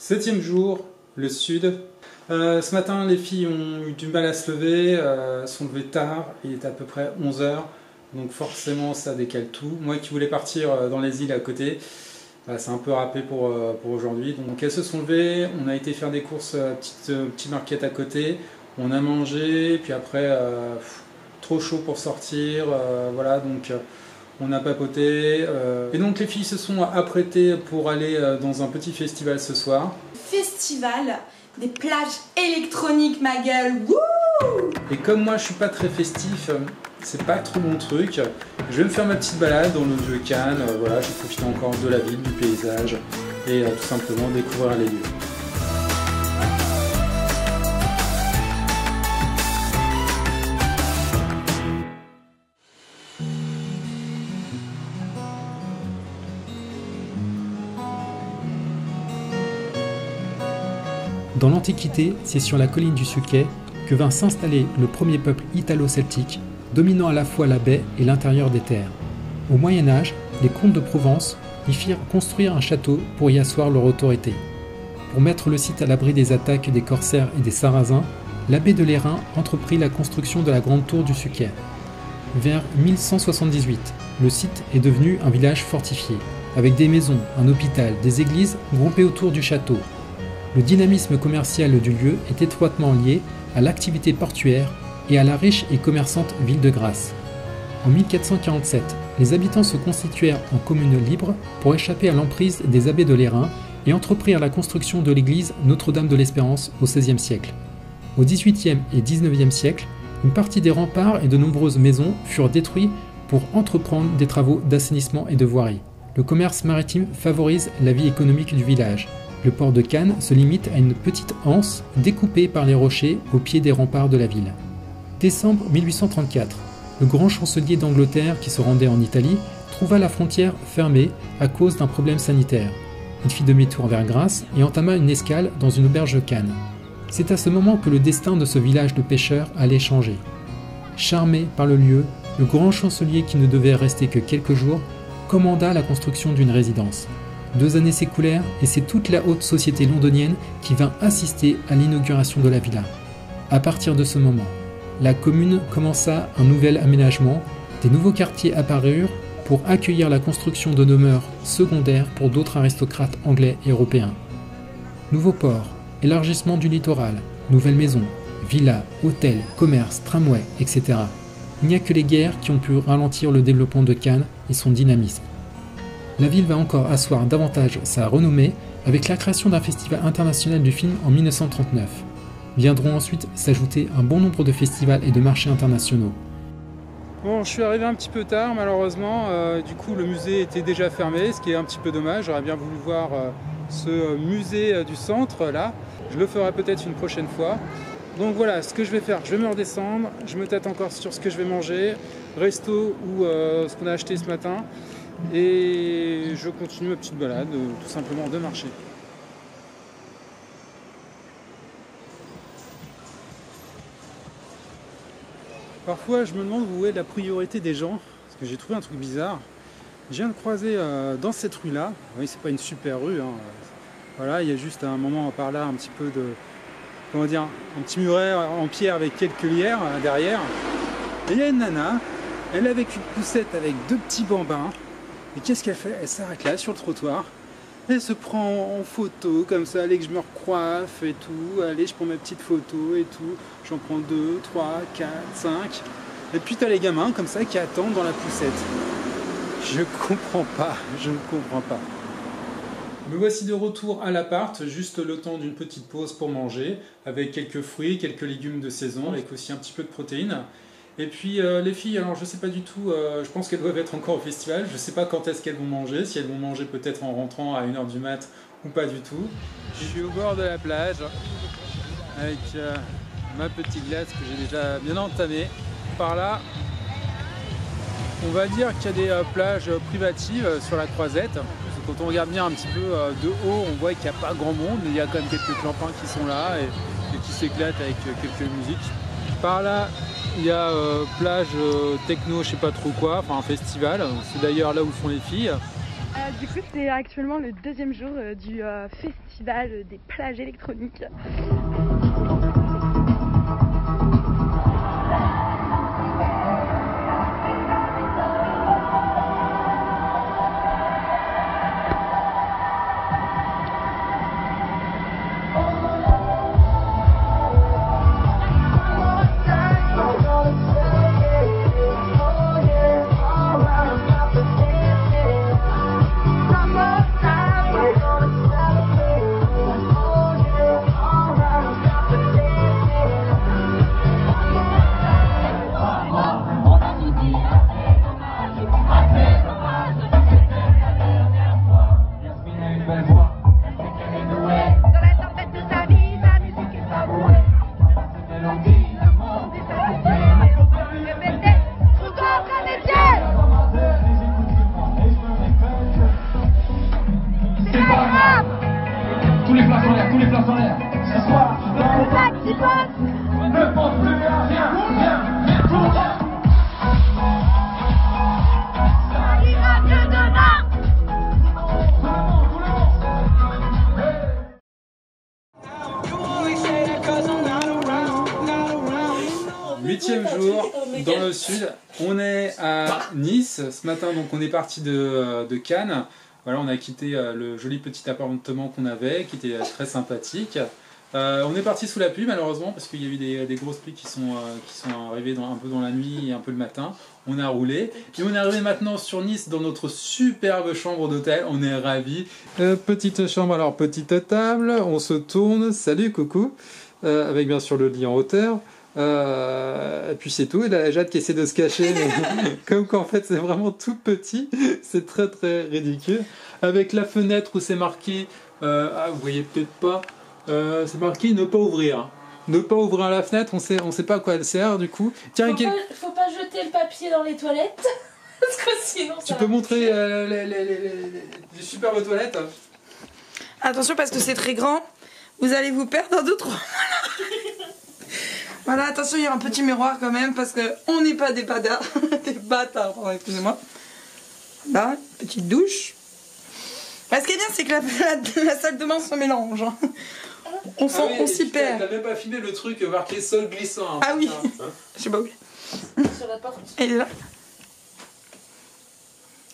7e jour, le sud. Ce matin, les filles ont eu du mal à se lever, sont levées tard, il est à peu près 11 h, donc forcément ça décale tout. Moi qui voulais partir dans les îles à côté, c'est un peu râpé pour aujourd'hui. Donc elles se sont levées, on a été faire des courses à petite market à côté, on a mangé, puis après trop chaud pour sortir, voilà, donc on a papoté. Et donc les filles se sont apprêtées pour aller dans un petit festival ce soir. Festival des plages électroniques, ma gueule. Wouh! Et comme moi je suis pas très festif, c'est pas trop mon truc, je vais me faire ma petite balade dans le vieux Cannes, voilà, je vais profiter encore de la ville, du paysage et tout simplement découvrir les lieux. Dans l'Antiquité, c'est sur la colline du Suquet que vint s'installer le premier peuple italo-celtique, dominant à la fois la baie et l'intérieur des terres. Au Moyen Âge, les comtes de Provence y firent construire un château pour y asseoir leur autorité. Pour mettre le site à l'abri des attaques des corsaires et des sarrasins, l'abbé de Lérins entreprit la construction de la grande tour du Suquet. Vers 1178, le site est devenu un village fortifié, avec des maisons, un hôpital, des églises groupées autour du château. Le dynamisme commercial du lieu est étroitement lié à l'activité portuaire et à la riche et commerçante ville de Grasse. En 1447, les habitants se constituèrent en communes libres pour échapper à l'emprise des abbés de Lérins et entreprirent la construction de l'église Notre-Dame de l'Espérance au XVIe siècle. Au XVIIIe et XIXe siècle, une partie des remparts et de nombreuses maisons furent détruits pour entreprendre des travaux d'assainissement et de voirie. Le commerce maritime favorise la vie économique du village. Le port de Cannes se limite à une petite anse découpée par les rochers au pied des remparts de la ville. Décembre 1834, le grand chancelier d'Angleterre qui se rendait en Italie trouva la frontière fermée à cause d'un problème sanitaire. Il fit demi-tour vers Grasse et entama une escale dans une auberge de Cannes. C'est à ce moment que le destin de ce village de pêcheurs allait changer. Charmé par le lieu, le grand chancelier qui ne devait rester que quelques jours commanda la construction d'une résidence. 2 années s'écoulèrent et c'est toute la haute société londonienne qui vint assister à l'inauguration de la villa. À partir de ce moment, la commune commença un nouvel aménagement, des nouveaux quartiers apparurent pour accueillir la construction de demeures secondaires pour d'autres aristocrates anglais et européens. Nouveaux ports, élargissement du littoral, nouvelles maisons, villas, hôtels, commerces, tramways, etc. Il n'y a que les guerres qui ont pu ralentir le développement de Cannes et son dynamisme. La ville va encore asseoir davantage sa renommée avec la création d'un festival international du film en 1939. Viendront ensuite s'ajouter un bon nombre de festivals et de marchés internationaux. Bon, je suis arrivé un petit peu tard malheureusement, du coup le musée était déjà fermé, ce qui est un petit peu dommage. J'aurais bien voulu voir ce musée du centre là. Je le ferai peut-être une prochaine fois. Donc voilà, ce que je vais faire, je vais me redescendre, je me tâte encore sur ce que je vais manger, resto ou ce qu'on a acheté ce matin. Et je continue ma petite balade, tout simplement de marcher. Parfois je me demande où est la priorité des gens, parce que j'ai trouvé un truc bizarre. Je viens de croiser dans cette rue là, oui c'est pas une super rue, hein. Voilà, il y a juste un moment par là un petit peu de, comment dire, un petit muret en pierre avec quelques lierres derrière. Et il y a une nana, elle est avec une poussette avec 2 petits bambins. Et qu'est-ce qu'elle fait? Elle s'arrête là sur le trottoir, elle se prend en photo comme ça, allez que je me recoiffe et tout, allez je prends ma petite photo et tout, j'en prends 2, 3, 4, 5, et puis t'as les gamins comme ça qui attendent dans la poussette. Je comprends pas, je ne comprends pas. Me voici de retour à l'appart, juste le temps d'une petite pause pour manger, avec quelques fruits, quelques légumes de saison, avec aussi un petit peu de protéines. Et puis les filles, alors je sais pas du tout, je pense qu'elles doivent être encore au festival, je sais pas quand est-ce qu'elles vont manger, si elles vont manger peut-être en rentrant à 1 h du mat ou pas du tout. Je suis au bord de la plage avec ma petite glace que j'ai déjà bien entamée. Par là, on va dire qu'il y a des plages privatives sur la Croisette. Quand on regarde bien un petit peu de haut, on voit qu'il n'y a pas grand monde, mais il y a quand même quelques clampins qui sont là et qui s'éclatent avec quelques musiques. Par là, il y a plage techno, je sais pas trop quoi, enfin un festival. C'est d'ailleurs là où sont les filles. Du coup, c'est actuellement le 2e jour du festival festival des plages électroniques. Tous les places en l'air, tous les places en l'air. Ce soir, dans le bac qui passe, ne pense plus à rien, rien pour rien. Ça ira mieux demain. Huitième jour dans le sud, on est à Nice. Ce matin, donc, on est parti de Cannes. Voilà, on a quitté le joli petit appartement qu'on avait, qui était très sympathique. On est parti sous la pluie malheureusement parce qu'il y a eu des grosses pluies qui sont arrivées un peu dans la nuit et un peu le matin. On a roulé et on est arrivé maintenant sur Nice dans notre superbe chambre d'hôtel. On est ravis. Petite chambre, alors petite table, on se tourne. Salut, coucou. Avec bien sûr le lit en hauteur. Et puis c'est tout, et là Jade qui essaie de se cacher mais comme qu'en fait c'est vraiment tout petit, c'est très très ridicule, avec la fenêtre où c'est marqué vous voyez peut-être pas, c'est marqué ne pas ouvrir la fenêtre, on sait pas à quoi elle sert du coup. Tiens, faut pas jeter le papier dans les toilettes parce que sinon ça tu peux montrer les superbes toilettes. Attention parce que c'est très grand, vous allez vous perdre dans 2-3. Voilà, attention, il y a un petit miroir quand même parce que on n'est pas des bâtards, des bâtards, pardon, excusez-moi. Là, petite douche. Ce qui est bien, c'est que la salle de bain se mélange. Hein. On s'y perd. T'as même pas filmé le truc marqué sol glissant. Hein, ah oui, je sais pas où. sur la porte. Elle est là.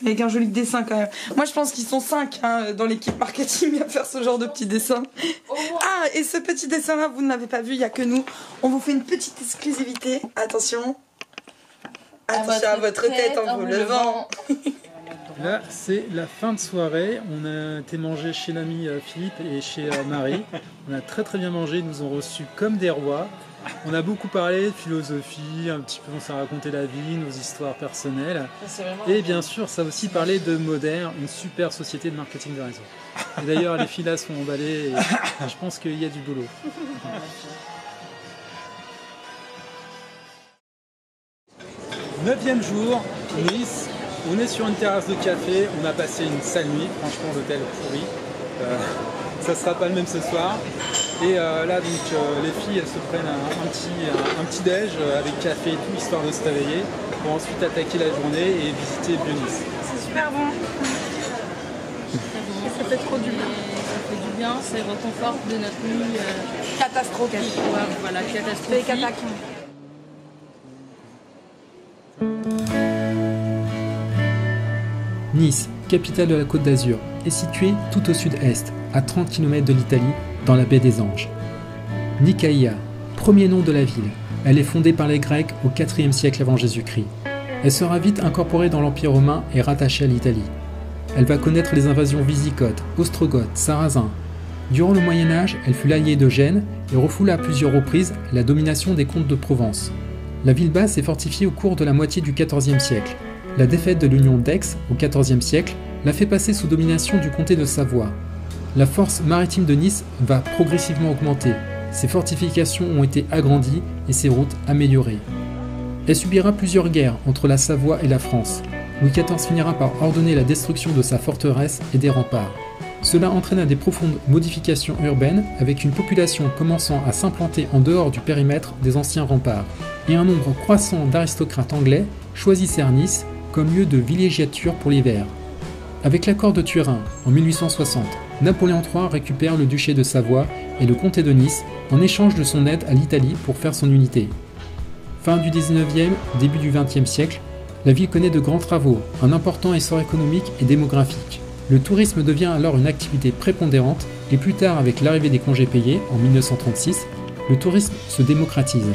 Avec un joli dessin quand même. Moi je pense qu'ils sont 5 hein, dans l'équipe marketing à faire ce genre de petits dessins. Ah, et ce petit dessin là, vous ne l'avez pas vu, il n'y a que nous. On vous fait une petite exclusivité. Attention. Attention à votre tête en vous levant. Là, c'est la fin de soirée. On a été manger chez l'ami Philippe et chez Marie. On a très très bien mangé. Ils nous ont reçus comme des rois. On a beaucoup parlé de philosophie, un petit peu on s'est raconté la vie, nos histoires personnelles. Et bien sûr, ça a aussi parlé de Modern, une super société de marketing de réseau. Et d'ailleurs, les filles là sont emballées et je pense qu'il y a du boulot. 9e jour, Nice. On est sur une terrasse de café. On a passé une sale nuit, franchement, l'hôtel pourri. Ça sera pas le même ce soir. Et là donc les filles elles se prennent un petit déj avec café et tout histoire de se réveiller pour ensuite attaquer la journée et visiter Nice. C'est super bon. Ça fait trop du bien. Ça fait du bien, c'est reconforte de notre nuit catastrophique. Voilà, catastrophique. Nice, capitale de la Côte d'Azur, est située tout au sud-est, à 30 km de l'Italie, dans la baie des Anges. Nicaïa, premier nom de la ville, elle est fondée par les Grecs au IVe siècle avant Jésus-Christ. Elle sera vite incorporée dans l'Empire romain et rattachée à l'Italie. Elle va connaître les invasions wisigoths, ostrogoths, sarrasins. Durant le Moyen-Âge, elle fut l'alliée de Gênes et refoula à plusieurs reprises la domination des comtes de Provence. La ville basse est fortifiée au cours de la moitié du XIVe siècle. La défaite de l'Union d'Aix au XIVe siècle l'a fait passer sous domination du comté de Savoie. La force maritime de Nice va progressivement augmenter. Ses fortifications ont été agrandies et ses routes améliorées. Elle subira plusieurs guerres entre la Savoie et la France. Louis XIV finira par ordonner la destruction de sa forteresse et des remparts. Cela entraîna des profondes modifications urbaines avec une population commençant à s'implanter en dehors du périmètre des anciens remparts. Et un nombre croissant d'aristocrates anglais choisissèrent Nice comme lieu de villégiature pour l'hiver. Avec l'accord de Turin en 1860 Napoléon III récupère le duché de Savoie et le comté de Nice en échange de son aide à l'Italie pour faire son unité. Fin du 19e, début du 20e siècle, la ville connaît de grands travaux, un important essor économique et démographique. Le tourisme devient alors une activité prépondérante et plus tard, avec l'arrivée des congés payés en 1936, le tourisme se démocratise.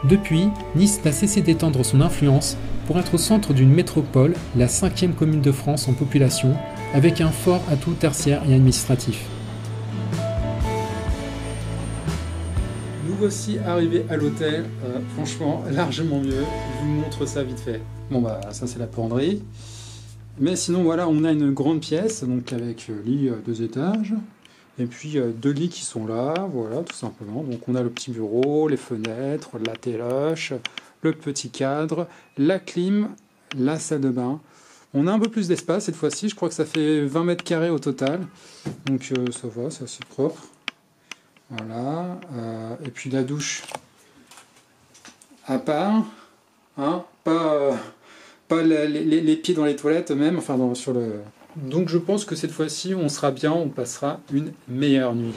Depuis, Nice n'a cessé d'étendre son influence pour être au centre d'une métropole, la 5e commune de France en population, avec un fort atout tertiaire et administratif. Nous voici arrivés à l'hôtel, franchement largement mieux, je vous montre ça vite fait. Bon bah ça c'est la penderie, mais sinon voilà on a une grande pièce donc avec lit 2 étages, et puis 2 lits qui sont là, voilà tout simplement. Donc on a le petit bureau, les fenêtres, la téloche, le petit cadre, la clim, la salle de bain. On a un peu plus d'espace cette fois-ci, je crois que ça fait 20 mètres carrés au total, donc ça va, c'est assez propre. Voilà, et puis la douche à part, hein, pas les pieds dans les toilettes même, enfin sur le... Donc je pense que cette fois-ci on sera bien, on passera une meilleure nuit.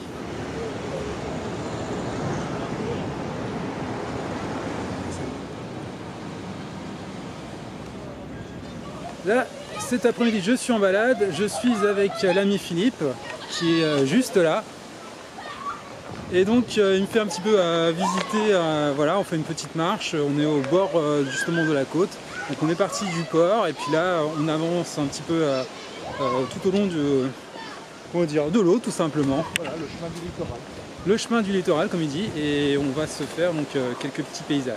Là, cet après-midi je suis en balade, je suis avec l'ami Philippe qui est juste là. Et donc il me fait un petit peu visiter, voilà, on fait une petite marche, on est au bord justement de la côte. Donc on est parti du port et puis là on avance un petit peu tout au long de l'eau tout simplement. Voilà, le chemin du littoral. Le chemin du littoral comme il dit, et on va se faire donc quelques petits paysages.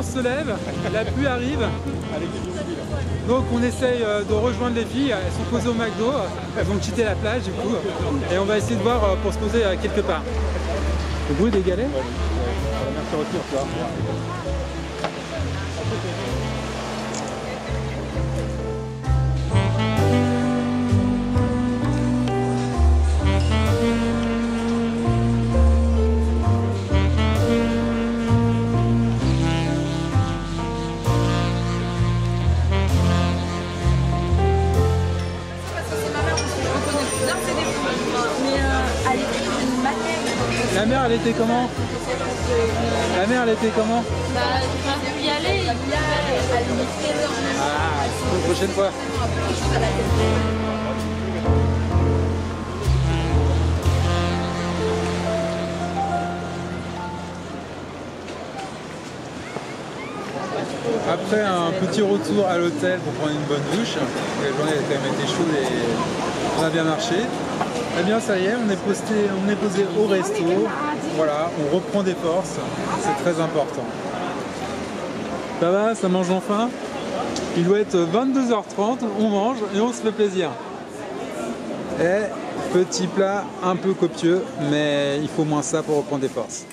Se lève, la pluie arrive, donc on essaye de rejoindre les filles, elles sont posées au McDo, elles vont quitter la plage du coup, et on va essayer de voir pour se poser quelque part. Le bruit des galets. Merci retour, toi. La mer, elle était comment? La mer, elle était comment? Bah, j'ai pu y aller, Ah, une prochaine fois. Après un petit retour à l'hôtel pour prendre une bonne douche, la journée a quand même été chaude et on a bien marché. Eh bien ça y est, on est posé au resto, voilà, on reprend des forces, c'est très important. Ça va, ça mange enfin. Il doit être 22h30, on mange et on se fait plaisir. Et petit plat un peu copieux, mais il faut moins ça pour reprendre des forces.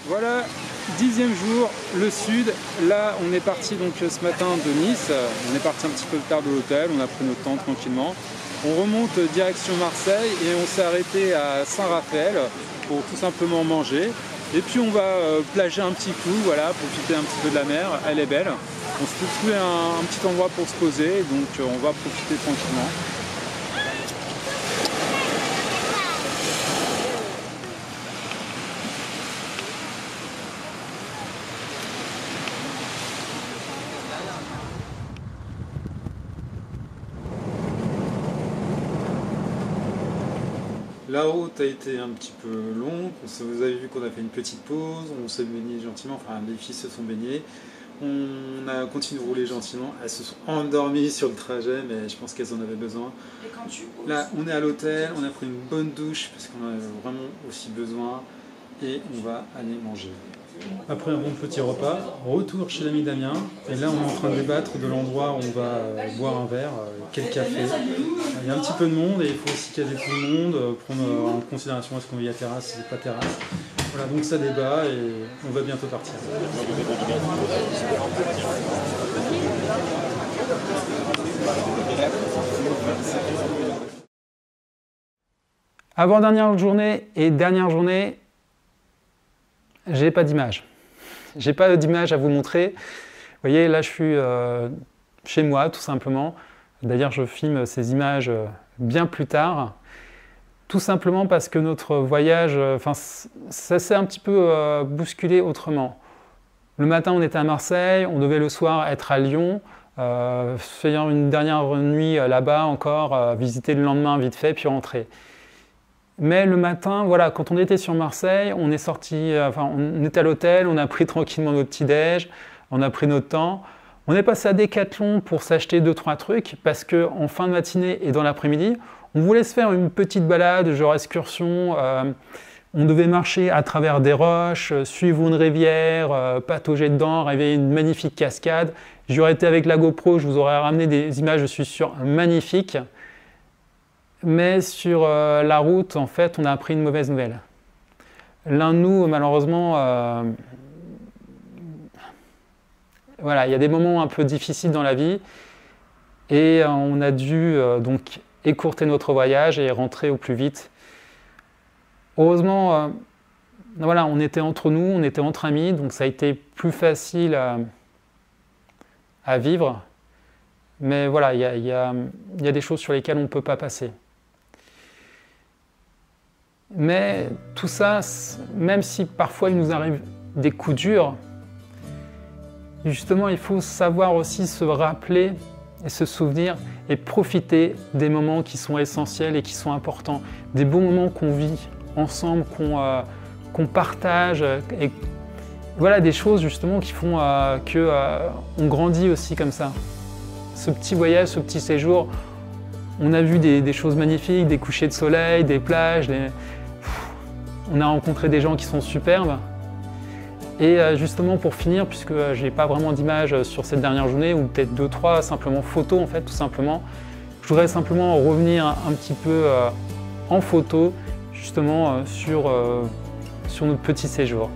Voilà, 10e jour, le sud. Là, on est parti donc ce matin de Nice. On est parti un petit peu tard de l'hôtel, on a pris notre temps tranquillement. On remonte direction Marseille et on s'est arrêté à Saint-Raphaël pour tout simplement manger. Et puis on va plager un petit coup, voilà, profiter un petit peu de la mer, elle est belle. On s'est trouvé un petit endroit pour se poser, donc on va profiter tranquillement. La route a été un petit peu longue, vous avez vu qu'on a fait une petite pause, on s'est baigné gentiment, enfin les filles se sont baignées, on a continué de rouler gentiment, elles se sont endormies sur le trajet mais je pense qu'elles en avaient besoin. Là on est à l'hôtel, on a pris une bonne douche parce qu'on en a vraiment aussi besoin et on va aller manger. Après un bon petit repas, retour chez l'ami Damien. Et là, on est en train de débattre de l'endroit où on va boire un verre, quel café. Il y a un petit peu de monde et il faut aussi caser tout le monde, prendre en considération est-ce qu'on vit à terrasse, si c'est pas terrasse. Voilà, donc ça débat et on va bientôt partir. Avant-dernière journée et dernière journée, j'ai pas d'image. J'ai pas d'image à vous montrer. Vous voyez, là je suis chez moi tout simplement. D'ailleurs, je filme ces images bien plus tard. Tout simplement parce que notre voyage, ça s'est un petit peu bousculé autrement. Le matin, on était à Marseille, on devait le soir être à Lyon, faire une dernière nuit là-bas encore, visiter le lendemain vite fait, puis rentrer. Mais le matin, voilà, quand on était sur Marseille, on est sorti, on était à l'hôtel, on a pris tranquillement notre petit-déj, on a pris notre temps. On est passé à Decathlon pour s'acheter 2-3 trucs parce qu'en fin de matinée et dans l'après-midi, on voulait se faire une petite balade, genre excursion. On devait marcher à travers des roches, suivre une rivière, patauger dedans, rêver une magnifique cascade. J'aurais été avec la GoPro, je vous aurais ramené des images, je suis sûr, magnifiques. Mais sur la route, en fait, on a appris une mauvaise nouvelle. L'un de nous, malheureusement, voilà, il y a des moments un peu difficiles dans la vie et on a dû donc écourter notre voyage et rentrer au plus vite. Heureusement, voilà, on était entre nous, on était entre amis, donc ça a été plus facile à vivre. Mais voilà, il y a des choses sur lesquelles on ne peut pas passer. Mais tout ça, même si parfois il nous arrive des coups durs, justement, il faut savoir aussi se rappeler et se souvenir et profiter des moments qui sont essentiels et qui sont importants, des bons moments qu'on vit ensemble, qu'on partage, et voilà des choses justement qui font qu'on grandit aussi comme ça. Ce petit voyage, ce petit séjour, on a vu des choses magnifiques, des couchers de soleil, des plages, on a rencontré des gens qui sont superbes. Et justement pour finir, puisque je n'ai pas vraiment d'image sur cette dernière journée, ou peut-être 2-3 simplement photos en fait, tout simplement, je voudrais simplement revenir un petit peu en photo, justement sur notre petit séjour.